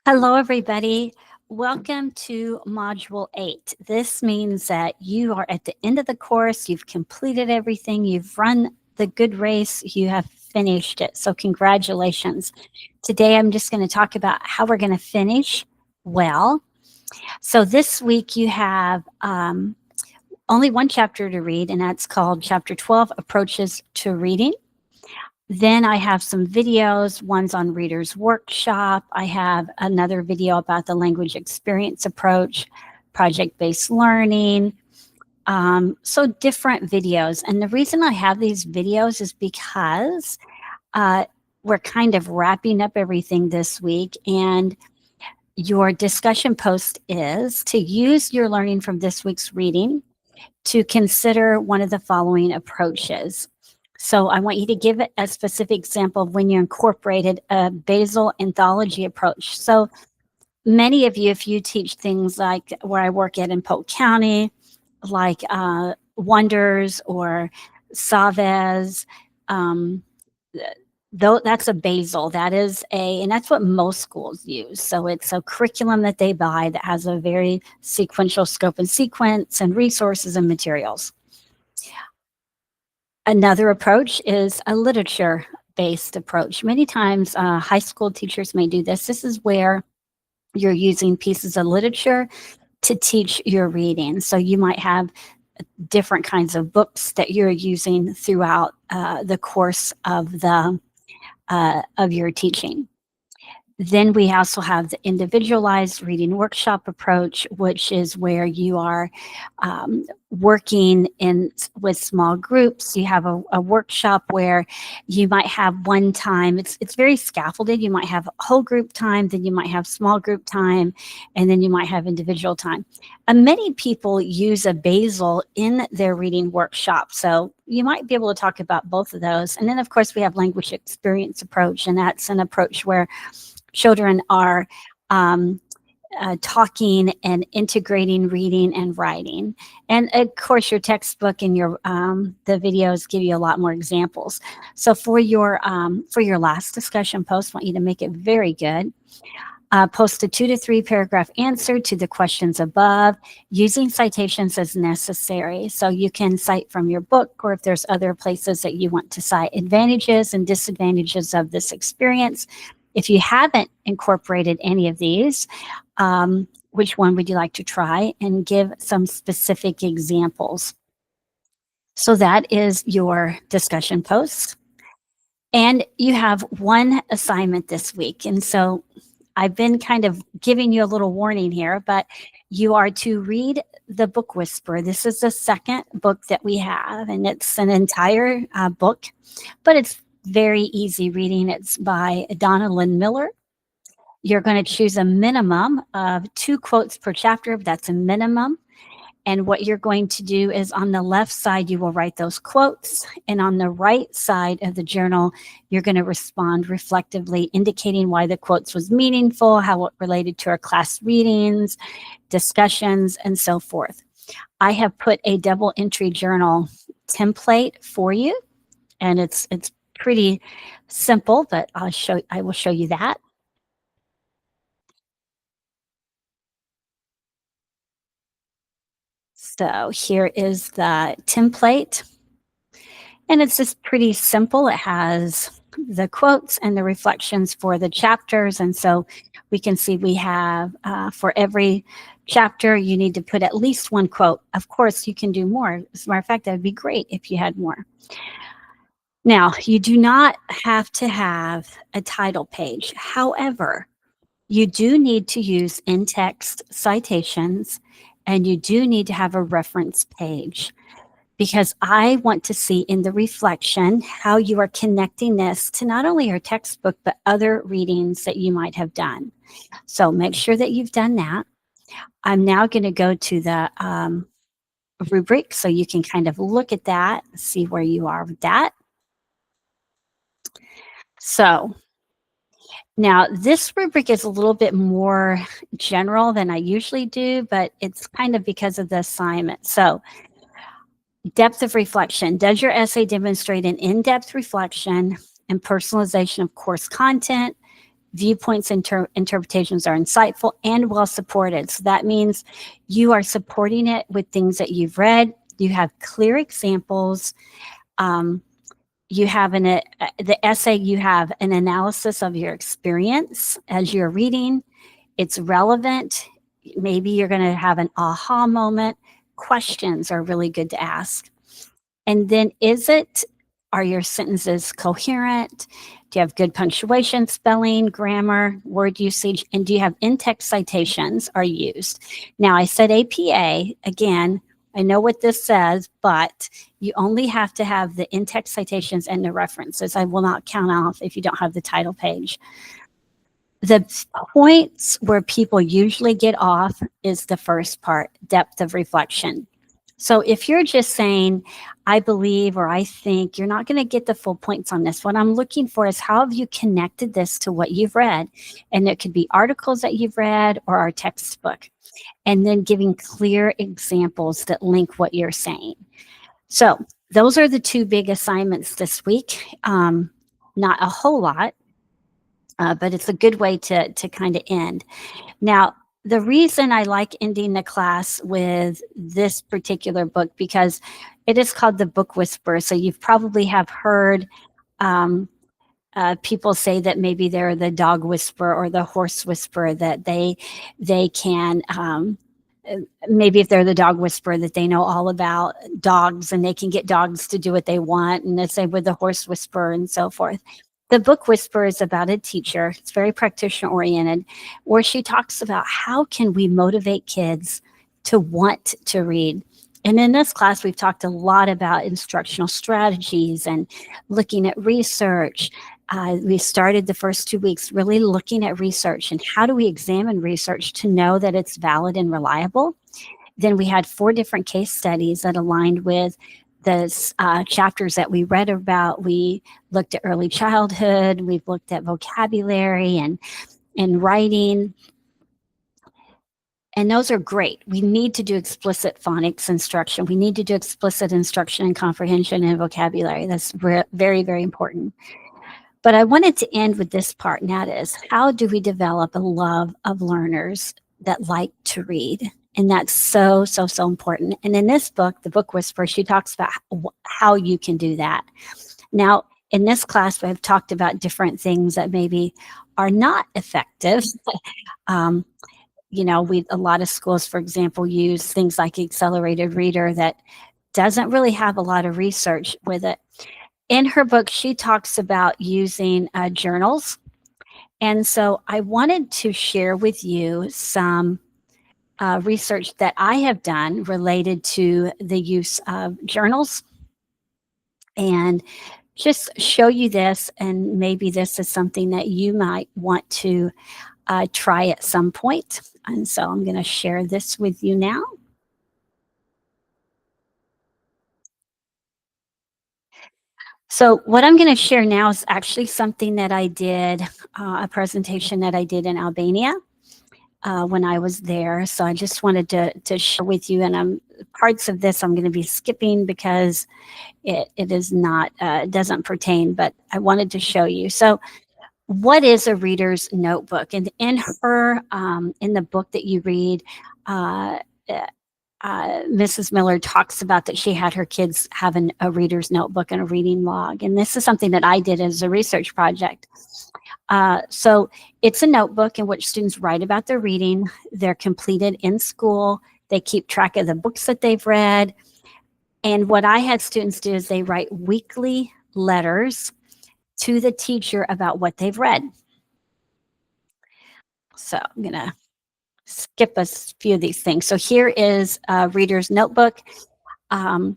Hello, everybody. Welcome to Module 8. This means that you are at the end of the course, you've completed everything, you've run the good race, you have finished it. So, congratulations. Today, I'm just going to talk about how we're going to finish well. So, this week, you have only one chapter to read, and that's called Chapter 12 Approaches to Reading. Then I have some videos. One's on Reader's Workshop. I have another video about the language experience approach, project-based learning. So different videos. And the reason I have these videos is because we're kind of wrapping up everything this week. And your discussion post is to use your learning from this week's reading to consider one of the following approaches. So I want you to give a specific example of when you incorporated a basal anthology approach. So many of you, if you teach things like where I work at in Polk County, like Wonders or Savez, though that's a basal. That is and that's what most schools use. So it's a curriculum that they buy that has a very sequential scope and sequence and resources and materials. Another approach is a literature-based approach. Many times, high school teachers may do this. This is where you're using pieces of literature to teach your reading. So you might have different kinds of books that you're using throughout the course of your teaching. Then we also have the individualized reading workshop approach, which is where you are working with small groups. You have a workshop where you might have one time. It's very scaffolded. You might have whole group time, then you might have small group time, and then you might have individual time. And many people use a basal in their reading workshop. So you might be able to talk about both of those. And then, of course, we have language experience approach, and that's an approach where children are talking and integrating reading and writing. And of course, your textbook and your the videos give you a lot more examples. So for your last discussion post, I want you to make it very good. Post a 2 to 3 paragraph answer to the questions above using citations as necessary. So you can cite from your book, or if there's other places that you want to cite advantages and disadvantages of this experience. If you haven't incorporated any of these, which one would you like to try, and give some specific examples? So that is your discussion post. And you have one assignment this week. And so I've been kind of giving you a little warning here, but you are to read The Book Whisperer. This is the second book that we have, and it's an entire book, but it's very easy reading. It's by Donna Lynn Miller. You're going to choose a minimum of 2 quotes per chapter. That's a minimum. And what you're going to do is on the left side, you will write those quotes. And on the right side of the journal, you're going to respond reflectively, indicating why the quotes was meaningful, how it related to our class readings, discussions, and so forth. I have put a double entry journal template for you, and it's pretty simple, but I will show you that. So here is the template, and it's just pretty simple. It has the quotes and the reflections for the chapters, and so we can see we have for every chapter you need to put at least 1 quote. Of course, you can do more. As a matter of fact, that would be great if you had more. Now, you do not have to have a title page. However, you do need to use in-text citations, and you do need to have a reference page, because I want to see in the reflection how you are connecting this to not only your textbook, but other readings that you might have done. So make sure that you've done that. I'm now going to go to the rubric so you can kind of look at that, see where you are with that. So now this rubric is a little bit more general than I usually do, but it's kind of because of the assignment. So depth of reflection. Does your essay demonstrate an in-depth reflection and personalization of course content? Viewpoints interpretations are insightful and well supported. So that means you are supporting it with things that you've read. You have clear examples. Um, you have the essay, you have an analysis of your experience as you're reading. It's relevant. Maybe you're going to have an aha moment. Questions are really good to ask. And then are your sentences coherent? Do you have good punctuation, spelling, grammar, word usage? And do you have in-text citations are used? Now, I said APA. Again, I know what this says, but you only have to have the in-text citations and the references. I will not count off if you don't have the title page. The points where people usually get off is the first part, depth of reflection. So if you're just saying, I believe or I think, you're not going to get the full points on this. What I'm looking for is how have you connected this to what you've read? And it could be articles that you've read or our textbook. And then giving clear examples that link what you're saying. So those are the two big assignments this week. Not a whole lot, but it's a good way to kind of end. Now, the reason I like ending the class with this particular book, because it is called The Book Whisperer. So you probably have heard people say that maybe they're the dog whisperer or the horse whisperer, that they can maybe if they're the dog whisperer, that they know all about dogs and they can get dogs to do what they want, and the same with the horse whisperer and so forth. The Book Whisperer is about a teacher. It's very practitioner oriented, where she talks about how can we motivate kids to want to read. And in this class, we've talked a lot about instructional strategies and looking at research. We started the first 2 weeks really looking at research and how do we examine research to know that it's valid and reliable. Then we had 4 different case studies that aligned with the chapters that we read about. We looked at early childhood, we've looked at vocabulary and writing. And those are great. We need to do explicit phonics instruction. We need to do explicit instruction in comprehension and vocabulary. That's very, very important. But I wanted to end with this part, and that is, how do we develop a love of learners that like to read? And that's so, so, so important. And in this book, The Book Whisperer, she talks about how you can do that. Now, in this class, we've talked about different things that maybe are not effective. A lot of schools, for example, use things like Accelerated Reader that doesn't really have a lot of research with it. In her book, she talks about using journals. And so I wanted to share with you some research that I have done related to the use of journals, and just show you this, and maybe this is something that you might want to try at some point. And so I'm going to share this with you now. So what I'm going to share now is actually something that I did, a presentation that I did in Albania when I was there. So I just wanted to share with you, and parts of this I'm going to be skipping because it is not, doesn't pertain, but I wanted to show you. So what is a reader's notebook? And in the book that you read, Mrs. Miller talks about that she had her kids have a reader's notebook and a reading log. And this is something that I did as a research project. So it's a notebook in which students write about their reading. They're completed in school. They keep track of the books that they've read. And what I had students do is they write weekly letters to the teacher about what they've read. So I'm going to skip a few of these things. So here is a reader's notebook. In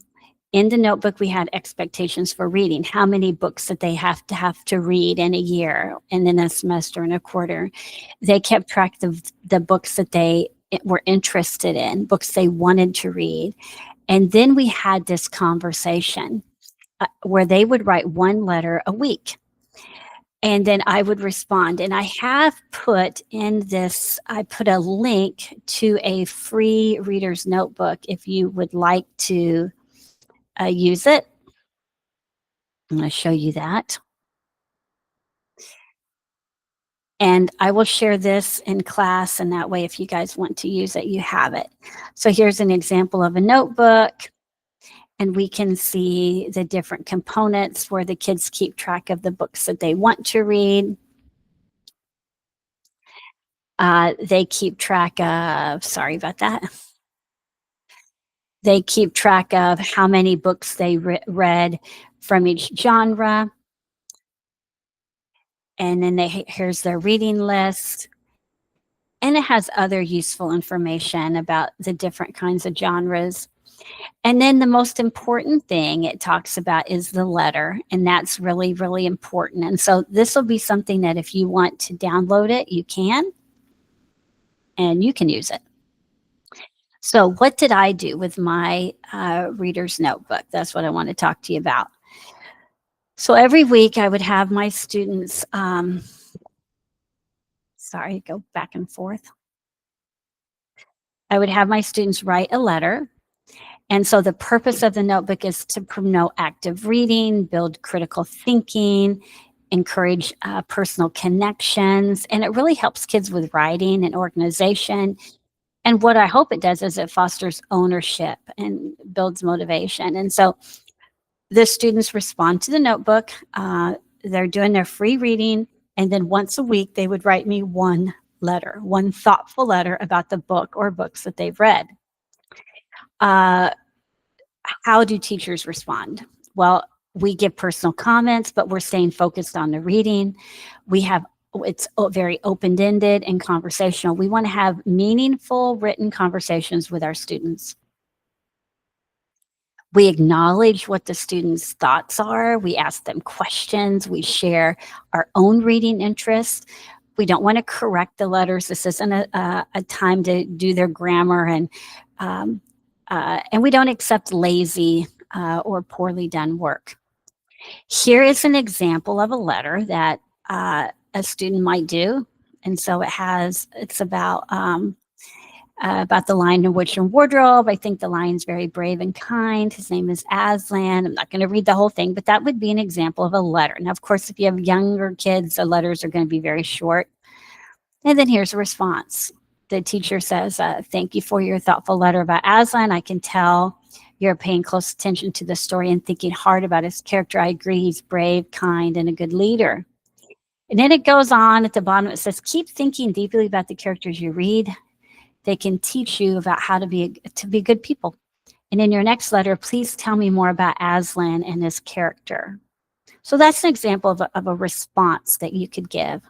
the notebook, we had expectations for reading, how many books that they have to read in a year and in a semester and a quarter. They kept track of the books that they were interested in, books they wanted to read. And then we had this conversation where they would write 1 letter a week. And then I would respond. And I have put in this, I put a link to a free reader's notebook if you would like to use it. I'm going to show you that. And I will share this in class, and that way, if you guys want to use it, you have it. So here's an example of a notebook, and we can see the different components where the kids keep track of the books that they want to read. They keep track of, sorry about that. They keep track of how many books they read from each genre. And then here's their reading list. And it has other useful information about the different kinds of genres. And then the most important thing it talks about is the letter. And that's really, really important. And so this will be something that if you want to download it, you can. And you can use it. So what did I do with my reader's notebook? That's what I want to talk to you about. So every week I would have my students, sorry, go back and forth. I would have my students write a letter. And so the purpose of the notebook is to promote active reading, build critical thinking, encourage personal connections, and it really helps kids with writing and organization. And what I hope it does is it fosters ownership and builds motivation. And so the students respond to the notebook. They're doing their free reading. And then once a week, they would write me one letter, one thoughtful letter about the book or books that they've read. How do teachers respond? Well, we give personal comments, but we're staying focused on the reading. It's very open-ended and conversational. We want to have meaningful written conversations with our students. We acknowledge what the students' thoughts are. We ask them questions. We share our own reading interests. We don't want to correct the letters. This isn't a time to do their grammar, and we don't accept lazy or poorly done work. Here is an example of a letter that a student might do. And so it's about the lion in Witch and Wardrobe. I think the lion's very brave and kind. His name is Aslan. I'm not going to read the whole thing, but that would be an example of a letter. Now, of course, if you have younger kids, the letters are going to be very short. And then here's a response. The teacher says, thank you for your thoughtful letter about Aslan. I can tell you're paying close attention to the story and thinking hard about his character. I agree, he's brave, kind, and a good leader. And then it goes on at the bottom. It says, keep thinking deeply about the characters you read. They can teach you about how to be good people. And in your next letter, please tell me more about Aslan and his character. So that's an example of a response that you could give.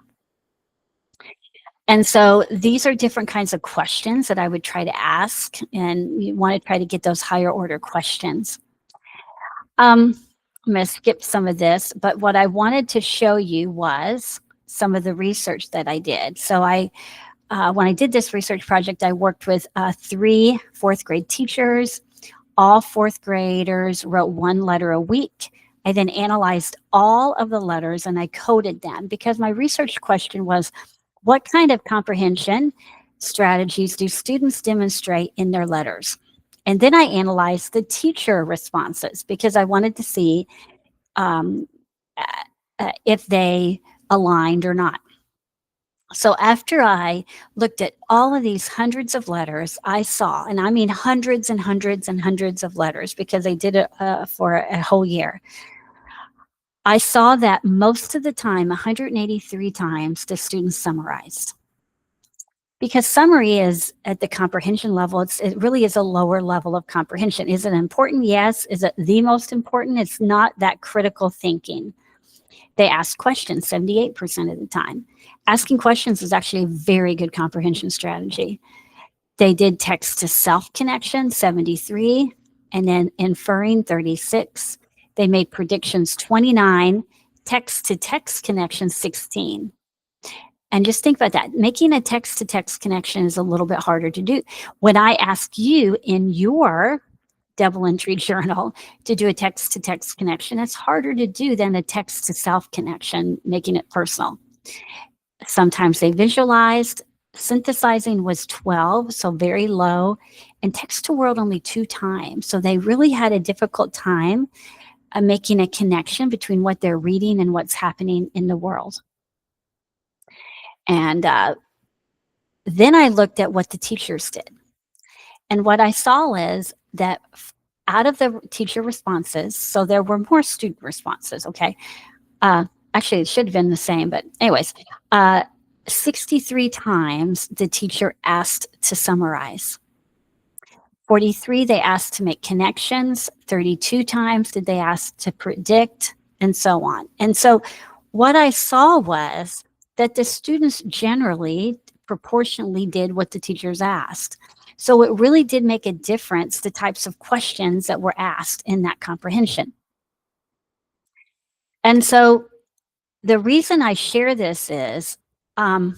And so these are different kinds of questions that I would try to ask, and you want to try to get those higher order questions. I'm going to skip some of this, but what I wanted to show you was some of the research that I did. So when I did this research project, I worked with 3 fourth grade teachers. All fourth graders wrote 1 letter a week. I then analyzed all of the letters and I coded them because my research question was, what kind of comprehension strategies do students demonstrate in their letters? And then I analyzed the teacher responses because I wanted to see if they aligned or not. So after I looked at all of these hundreds of letters, I saw, and I mean hundreds and hundreds and hundreds of letters because I did it for a whole year. I saw that most of the time, 183 times, the students summarized. Because summary is at the comprehension level, it really is a lower level of comprehension. Is it important? Yes. Is it the most important? It's not that critical thinking. They ask questions 78% of the time. Asking questions is actually a very good comprehension strategy. They did text to self connection 73, and then inferring 36. They made predictions 29, text to text connection 16. And just think about that. Making a text to text connection is a little bit harder to do. When I ask you in your double entry journal to do a text to text connection, it's harder to do than a text to self connection, making it personal. Sometimes they visualized. Synthesizing was 12, so very low, and text to world only 2 times. So they really had a difficult time making a connection between what they're reading and what's happening in the world. And then I looked at what the teachers did. And what I saw is that out of the teacher responses, so there were more student responses, okay? Uh, Actually, it should have been the same, but anyways, uh, 63 times the teacher asked to summarize. 43, they asked to make connections. 32 times did they ask to predict, and so on. And so what I saw was that the students generally proportionally did what the teachers asked. So it really did make a difference, the types of questions that were asked in that comprehension. And so the reason I share this is, um,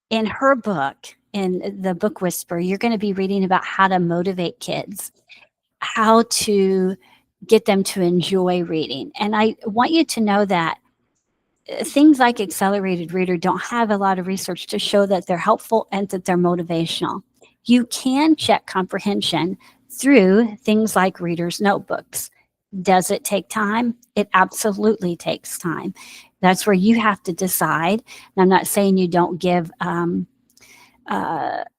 in her book, in the book Whisper, you're going to be reading about how to motivate kids, how to get them to enjoy reading. And I want you to know that things like accelerated reader don't have a lot of research to show that they're helpful and that they're motivational. You can check comprehension through things like readers' notebooks. Does it take time? It absolutely takes time. That's where you have to decide. And I'm not saying you don't give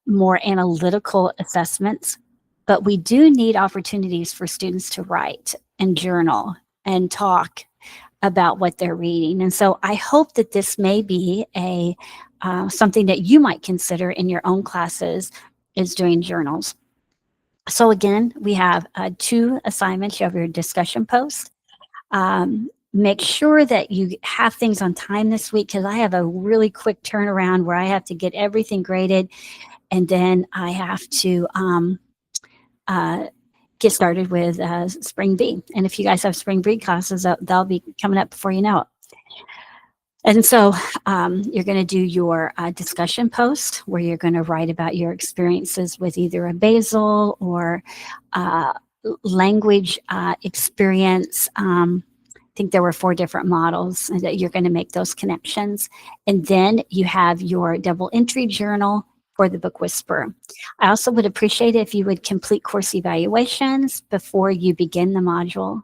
more analytical assessments, but we do need opportunities for students to write and journal and talk about what they're reading. And so I hope that this may be a something that you might consider in your own classes, is doing journals. So again, we have 2 assignments. You have your discussion post. Make sure that you have things on time this week, because I have a really quick turnaround where I have to get everything graded, and then I have to get started with Spring B. And if you guys have Spring B classes, they'll be coming up before you know it. And so you're going to do your discussion post, where you're going to write about your experiences with either a basal or language experience. I think there were 4 different models, and that you're going to make those connections. And then you have your double entry journal for the book Whisperer. I also would appreciate it if you would complete course evaluations before you begin the module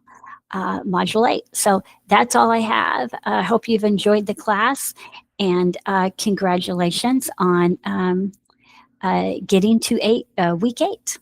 8. So that's all I have. I hope you've enjoyed the class, and congratulations on getting to week 8.